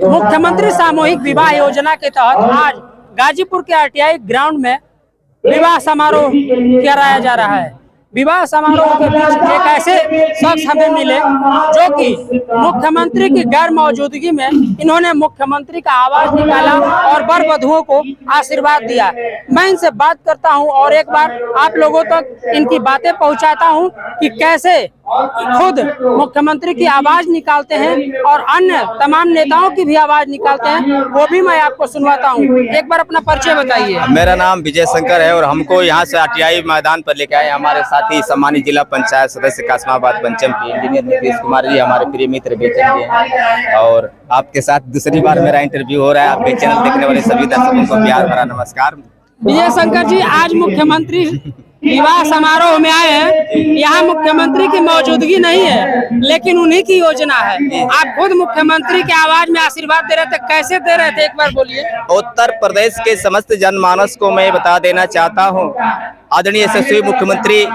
मुख्यमंत्री सामूहिक विवाह योजना के तहत आज गाजीपुर के आरटीआई ग्राउंड में विवाह समारोह कराया जा रहा है। विवाह समारोह के बीच एक ऐसे शख्स हमें मिले जो कि मुख्यमंत्री की गैर मौजूदगी में इन्होंने मुख्यमंत्री का आवाज निकाला और वर वधुओं को आशीर्वाद दिया। मैं इनसे बात करता हूं और एक बार आप लोगों तक इनकी बातें पहुंचाता हूं कि कैसे खुद मुख्यमंत्री की आवाज निकालते हैं और अन्य तमाम नेताओं की भी आवाज निकालते हैं, वो भी मैं आपको सुनवाता हूं। एक बार अपना परिचय बताइए। मेरा नाम विजय शंकर है और हमको यहाँ से आरटीआई मैदान पर लेके आए हमारे साथी सम्मानित जिला पंचायत सदस्य कासमाबाद पंचम के इंजीनियर नीतीश कुमार जी, हमारे प्रिय मित्र बेचन जी हैं। और आपके साथ दूसरी बार मेरा इंटरव्यू हो रहा है। आपके चैनल देखने वाले सभी दर्शकों को प्यार भरा नमस्कार। विजय शंकर जी, आज मुख्यमंत्री विवाह समारोह में आए हैं। यहाँ मुख्यमंत्री की मौजूदगी नहीं है, लेकिन उन्हीं की योजना है। आप खुद मुख्यमंत्री के आवाज में आशीर्वाद दे रहे थे, कैसे दे रहे थे, एक बार बोलिए। उत्तर प्रदेश के समस्त जनमानस को मैं बता देना चाहता हूँ, आदरणीय यशस्वी मुख्यमंत्री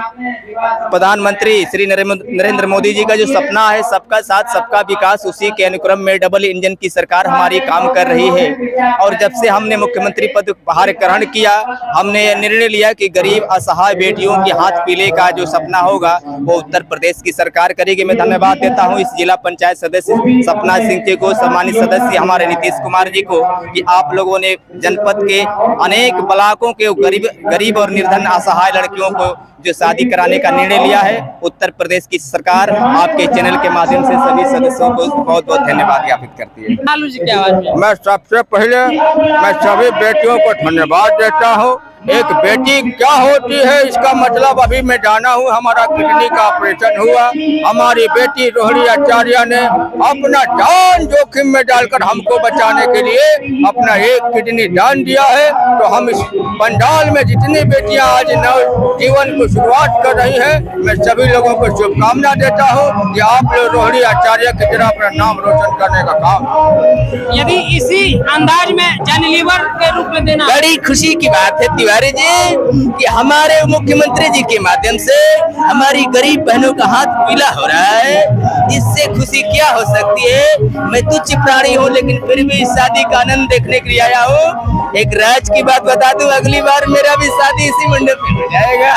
प्रधानमंत्री श्री नरेंद्र मोदी जी का जो सपना है सबका साथ सबका विकास, उसी के अनुक्रम में डबल इंजन की सरकार हमारी काम कर रही है। और जब से हमने मुख्यमंत्री पद भार ग्रहण किया, हमने निर्णय लिया कि गरीब असहाय बेटियों के हाथ पीले का जो सपना होगा वो उत्तर प्रदेश की सरकार करेगी। मैं धन्यवाद देता हूं इस जिला पंचायत सदस्य सपना सिंह जी को, सम्मानित सदस्य हमारे नीतीश कुमार जी को, कि आप लोगों ने जनपद के अनेक ब्लॉकों के गरीब और निर्धन असहाय लड़कियों को जो शादी कराने का निर्णय लिया है। उत्तर प्रदेश की सरकार आपके चैनल के माध्यम से सभी सदस्यों को बहुत बहुत धन्यवाद ज्ञापित करती है। लालू जी की आवाज में मैं सबसे पहले मैं सभी बेटियों को धन्यवाद देता हूँ। एक बेटी क्या होती है इसका मतलब अभी मैं जाना हूँ। हमारा किडनी का ऑपरेशन हुआ, हमारी बेटी रोहिणी आचार्य ने अपना जान जोखिम में डालकर हमको बचाने के लिए अपना एक किडनी दान दिया है। तो हम इस पंडाल में जितनी बेटियां आज नव जीवन को शुरुआत कर रही हैं, मैं सभी लोगों को शुभकामना देता हूँ कि आप लोग रोहिणी आचार्य की तरह अपना नाम रोशन करने का काम। यदि इसी अंदाज में जैनलीवर के रूप में देना, बड़ी खुशी की बात है तिवारी जी कि हमारे मुख्यमंत्री जी के माध्यम से हमारी गरीब बहनों का हाथ पीला हो रहा है। इससे खुशी क्या हो सकती है। मैं तुच्छ प्राणी हूँ, लेकिन फिर भी इस शादी का आनंद देखने के लिए आया हूँ। एक राज की बात बता दूं, अगली बार मेरा भी शादी इसी मंडप में हो जाएगा।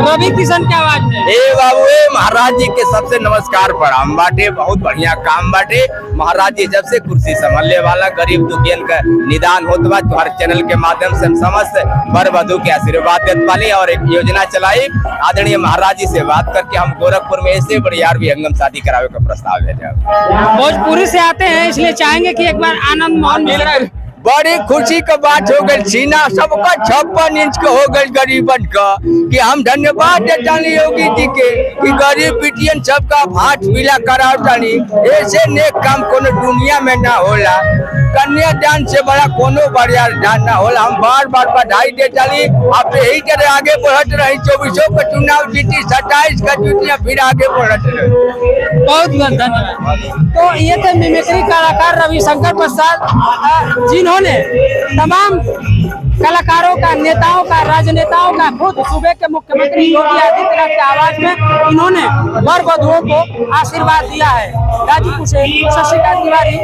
रवि किशन की आवाज में ए बाबू, महाराज जी के सबसे नमस्कार प्रणाम बाटे। बहुत बढ़िया काम बाटे। महाराज जी जब से कुर्सी संभालने वाला गरीब दुखियन का निदान होता बा, तुम्हारे चैनल के माध्यम से हम समस्त वर वधु के आशीर्वाद देते वाली और एक योजना चलाई। आदरणीय महाराज जी से बात करके हम गोरखपुर में ऐसे बढ़िया भी हंगम शादी करावे का प्रस्ताव भेजा। भोजपुरी से आते हैं, इसलिए चाहेंगे कि एक बार आनंद मोहन मिश्रा। बड़ी खुशी का बात हो गई। सीना सबका 56 इंच का हो गई गरीबन का, कि हम धन्यवाद देता योगी जी के कि गरीब बिटियन सबका हाथ पीला करावतानी। ऐसे नेक काम कोनो दुनिया में ना होला। कन्यादान से बड़ा कोनो बढ़िया दान ना होला। हम बार बार बधाई देता ली। आप यही तरह आगे बढ़त रही। 24 का चुनाव जीती, 27 का जीतिया, फिर आगे बढ़त रही। बहुत बहुत धन्यवाद। तो ये थे मिमिक्री कलाकार रविशंकर प्रसाद, जिन्होंने तमाम कलाकारों का, नेताओं का, राजनेताओं का, खुद सूबे के मुख्यमंत्री योगी आदित्यनाथ की आवाज में इन्होंने वर वधुओं को आशीर्वाद दिया है। गाजीपुर से शशिकांत तिवारी।